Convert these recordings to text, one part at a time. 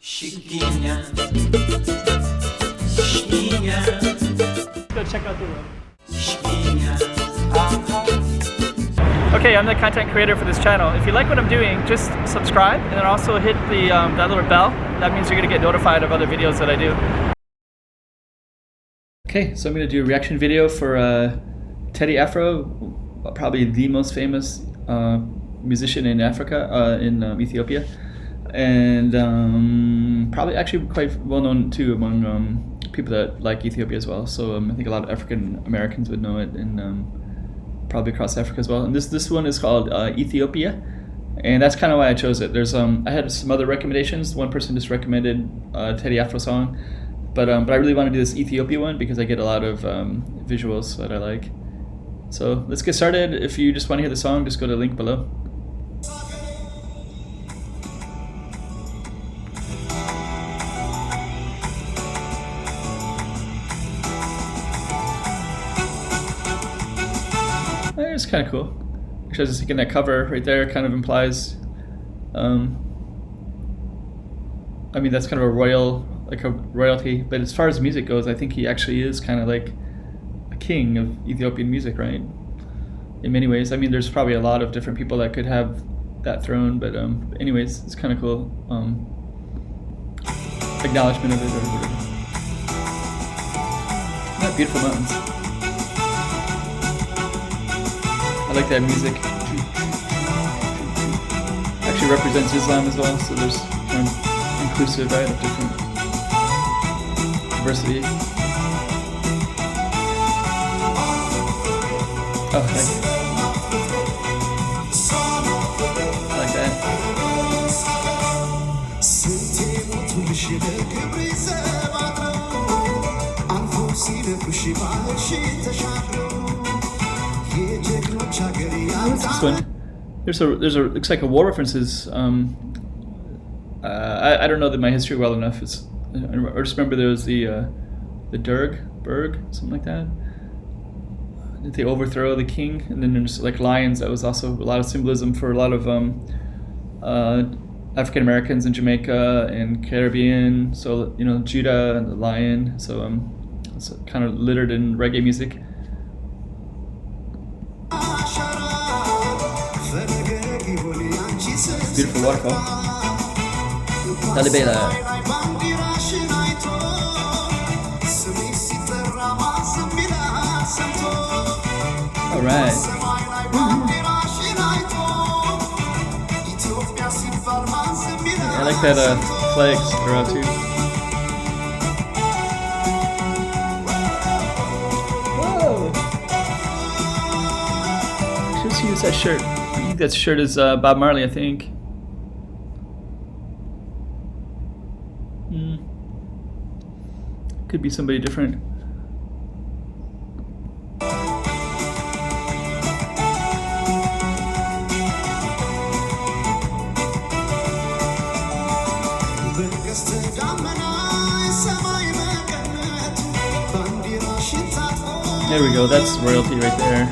Chiquinha, chiquinha. Go check out the room. Chiquinha. Okay, I'm the content creator for this channel. If you like what I'm doing, just subscribe and then also hit the that little bell. That means you're gonna get notified of other videos that I do. Okay, so I'm gonna do a reaction video for Teddy Afro, probably the most famous musician in Africa, in Ethiopia, and probably actually quite well known too among people that like Ethiopia as well. So I think a lot of African Americans would know it, and probably across Africa as well. And this one is called Ethiopia, and that's kind of why I chose it. There's I had some other recommendations. One person just recommended Teddy Afro song, but I really want to do this Ethiopia one because I get a lot of visuals that I like. So let's get started. If you just want to hear the song, just go to the link below. It's kind of cool. Actually, I was just thinking that cover right there kind of implies, I mean, that's kind of a royalty, but as far as music goes, I think he actually is kind of like a king of Ethiopian music, right? In many ways. I mean, there's probably a lot of different people that could have that throne, but anyways, it's kind of cool. Acknowledgement of it or whatever. Yeah, beautiful mountains. I like that music. Actually represents Islam as well, so there's kind of inclusive, right, of different diversity. Oh, thank you. I like that. What's this one? There's a looks like a war references. I don't know my history well enough. I just remember there was the Berg, something like that. Did they overthrow the king? And then there's like lions. That was also a lot of symbolism for a lot of African Americans in Jamaica and Caribbean. So you know, Judah and the lion. So it's kind of littered in reggae music. Beautiful waterfall. Lalibela. All right. I like that flags throughout too. Whoa! Just use that shirt. I think that shirt is Bob Marley, I think. Could be somebody different. There we go, that's royalty right there.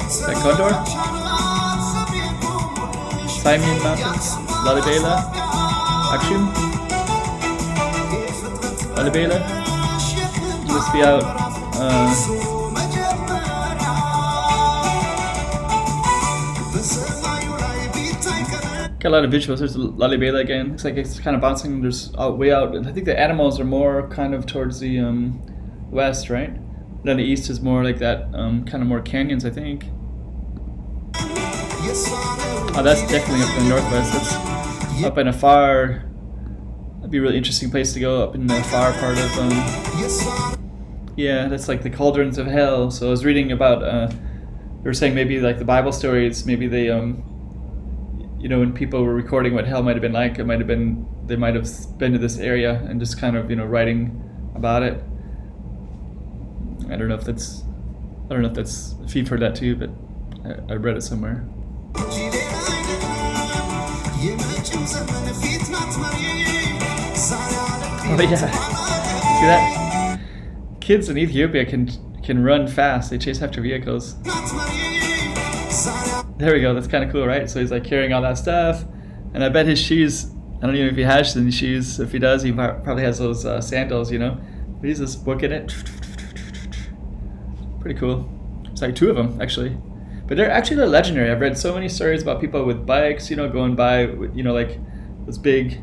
Is that Condor? Simon Mountains, Lalibela, Aksum, Lalibela. You must be out. Got a lot of visuals. There's Lalibela again. Looks like it's kind of bouncing. There's way out. I think the animals are more kind of towards the west, right? And then the east is more like that, kind of more canyons, I think. Oh, that's definitely up in the northwest. That's up in a far. That'd be a really interesting place to go, up in the far part of. Yeah, that's like the cauldrons of hell. So I was reading about. They were saying maybe like the Bible stories. Maybe they, you know, when people were recording what hell might have been like, it might have been they might have been to this area and just kind of writing about it. I don't know if that's if you've heard that too, but I read it somewhere. Oh yeah, see that? Kids in Ethiopia can can run fast. They chase after vehicles. There we go. That's kind of cool, right? So he's like carrying all that stuff, and I bet his shoes. I don't even know if he has any shoes. If he does, he probably has those sandals, you know. But he's just booking it. Pretty cool. It's like 2 of them actually, but they're legendary. I've read so many stories about people with bikes, you know, going by, you know, like those big,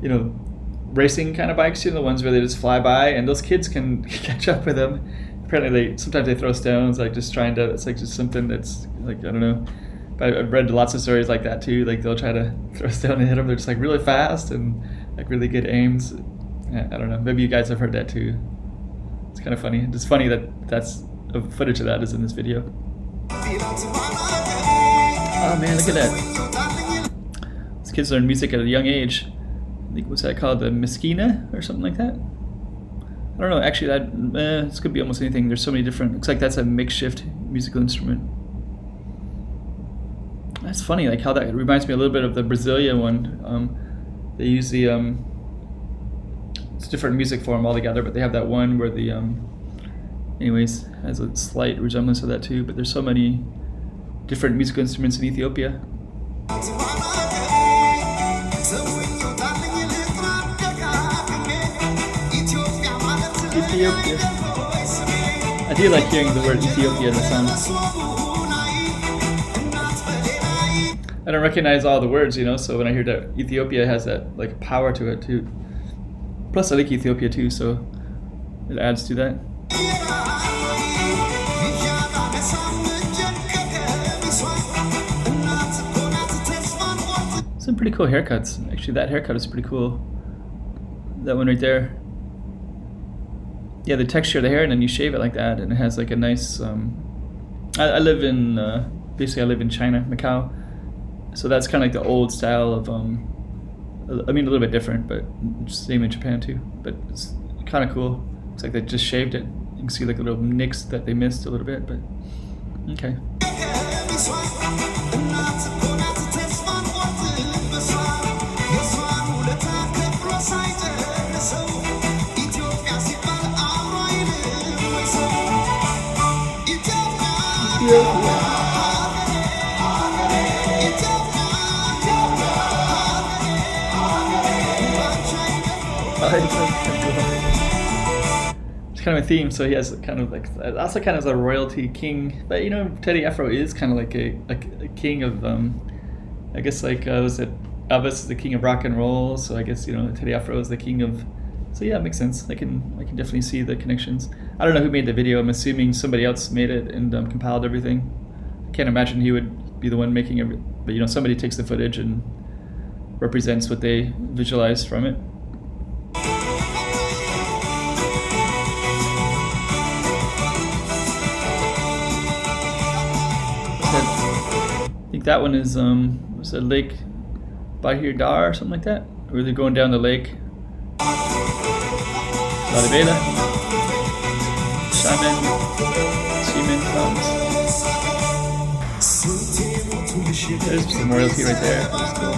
you know, racing kind of bikes, you know, the ones where they just fly by, and those kids can catch up with them. Apparently, sometimes they throw stones, like just trying to. It's like just something that's like, I don't know. But I've read lots of stories like that too. Like they'll try to throw a stone and hit them. They're just like really fast and like really good aims. I don't know. Maybe you guys have heard that too. It's kind of funny. It's funny that that's footage of that is in this video. Oh man, look at that. These kids learn music at a young age. I think, what's that called? The Meskina or something like that? I don't know. Actually, this could be almost anything. There's so many different. Looks like that's a makeshift musical instrument. That's funny, like how that reminds me a little bit of the Brazilian one. They use the it's a different music form altogether, but they have that one where the anyways, has a slight resemblance to that too. But there's so many different musical instruments in Ethiopia. Ethiopia. I do like hearing the word Ethiopia in the song. I don't recognize all the words, you know, so when I hear that Ethiopia has that like power to it too. Plus I like Ethiopia too, so it adds to that. Some pretty cool haircuts. Actually, that haircut is pretty cool. That one right there. Yeah, the texture of the hair, and then you shave it like that, and it has like a nice. I live in basically I live in China, Macau, so that's kind of like the old style of. I mean, a little bit different, but same in Japan too. But it's kind of cool. Looks like they just shaved it. You can see like little nicks that they missed a little bit, but okay. It's kind of a theme, so he has kind of like also kind of a royalty king, but you know Teddy Afro is kind of like a king of I guess like was it Elvis is the king of rock and roll, so I guess you know Teddy Afro is the king of. So yeah, it makes sense. I can definitely see the connections. I don't know who made the video. I'm assuming somebody else made it and compiled everything. I can't imagine he would be the one making it, but you know somebody takes the footage and represents what they visualize from it. I think that one is was it Lake Bahir Dar or something like that, where they're going down the lake. Lalibela, Shaman, Seaman comes. There's some royalty right there. That's cool.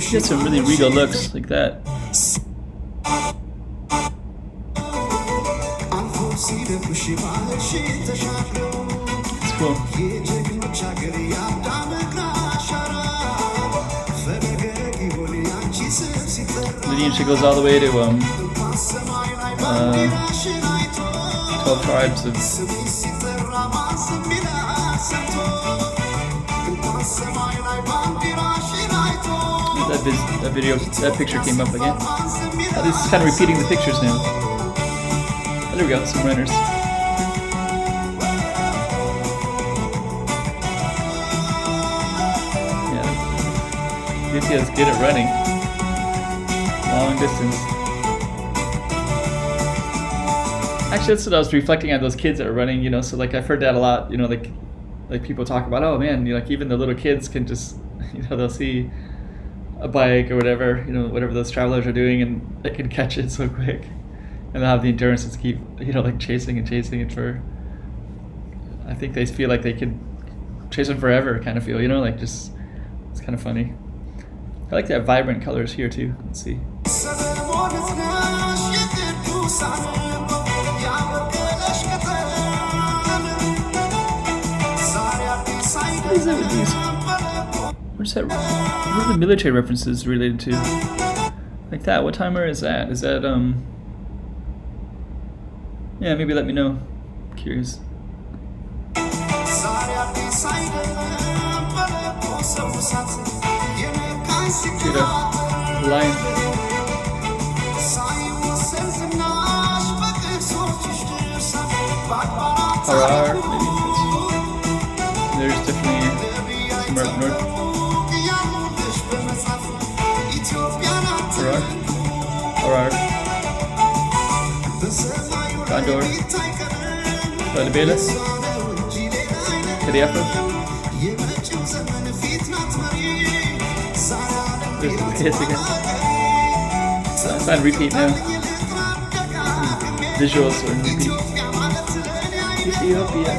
You get some really regal looks like that. It's cool. Lineage goes all the way to 12 tribes of that video, that picture came up again. This is kind of repeating the pictures now. Oh, there we go, some runners. Yeah, Ethiopia is good at running. Long distance. Actually, that's what I was reflecting on, those kids that are running, you know, so like I've heard that a lot, you know, like people talk about, oh man, you know, like even the little kids can just, you know, they'll see a bike or whatever, you know, whatever those travelers are doing, and they can catch it so quick, and they'll have the endurance to keep, you know, like chasing it for, I think they feel like they could chase them forever kind of feel, you know, like just, it's kind of funny. I like that vibrant colors here too. Let's see. is it with these? What are the military references related to? Like that, what timer is that? Is that, yeah, maybe let me know. I'm curious. Get a line. Harar, maybe. There's definitely somewhere up north. Harar. Condor. Lalibela. Teddy Afro. There's the kids again. It's on repeat now. Visuals are on repeat. Ethiopia.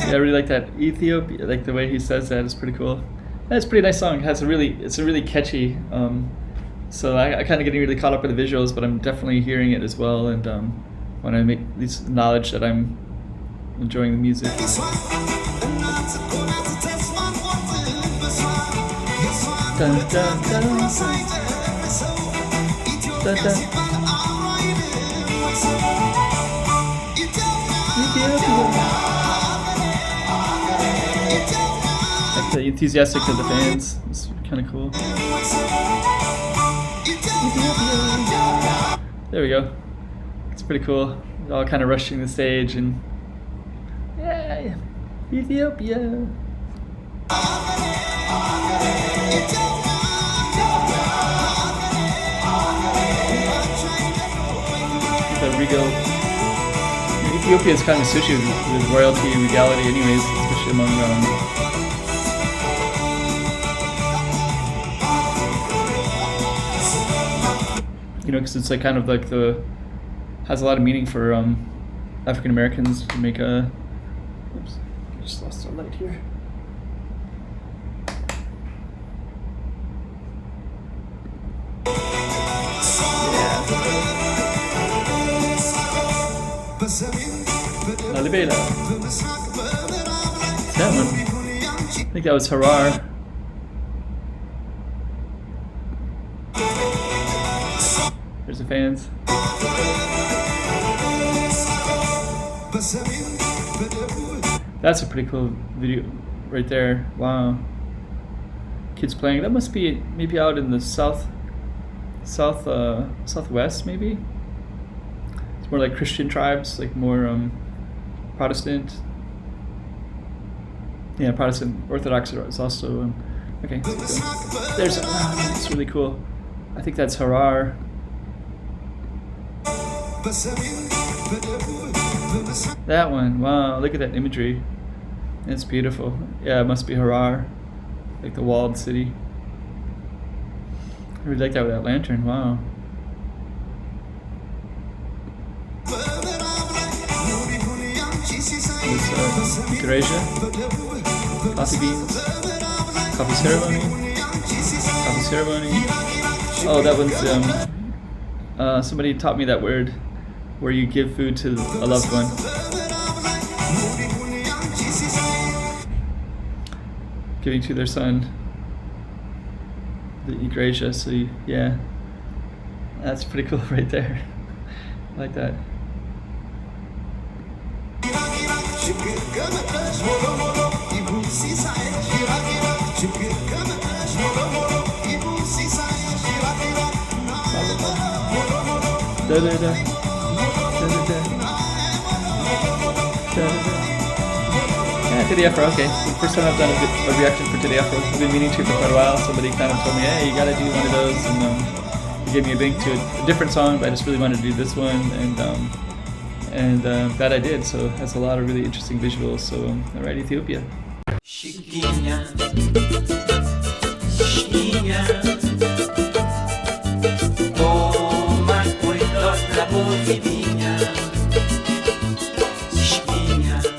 Yeah, I really like that. Ethiopia, like the way he says that is pretty cool. That's a pretty nice song. It's a really catchy. So I kind of getting really caught up with the visuals, but I'm definitely hearing it as well. And when I make this knowledge that I'm enjoying the music. Dun, dun, dun, dun. Dun, dun. Like the enthusiastic of the fans. It's kind of cool. There we go. It's pretty cool. They're all kind of rushing the stage and yeah, Ethiopia. The regal. Ethiopia is kind of associated with royalty and regality, anyways, especially among you know, because it's like kind of like has a lot of meaning for African Americans to make a. Oops, I just lost our light here. Lalibela. That one. I think that was Harar. There's the fans. That's a pretty cool video right there. Wow. Kids playing. That must be maybe out in the southwest maybe. It's more like Christian tribes, like more Protestant. Yeah, Protestant Orthodox is also okay. There's it's really cool. I think that's Harar. That one, wow! Look at that imagery. It's beautiful. Yeah, it must be Harar, like the walled city. I really like that with that lantern. Wow. This Reation, coffee beans, coffee ceremony. Oh, that one's somebody taught me that word, where you give food to a loved one. Giving to their son. The Igreja, so yeah, that's pretty cool right there. I like that. Da, da, da. Da, da, da. Da, da, da. Yeah, Teddy Afro, okay. First time I've done a reaction for Teddy Afro. I've been meaning to for quite a while. Somebody kind of told me, hey, you gotta do one of those, and he gave me a link to a different song, but I just really wanted to do this one, and that I did. So it has a lot of really interesting visuals. So alright, Ethiopia. Chiquinha, chiquinha.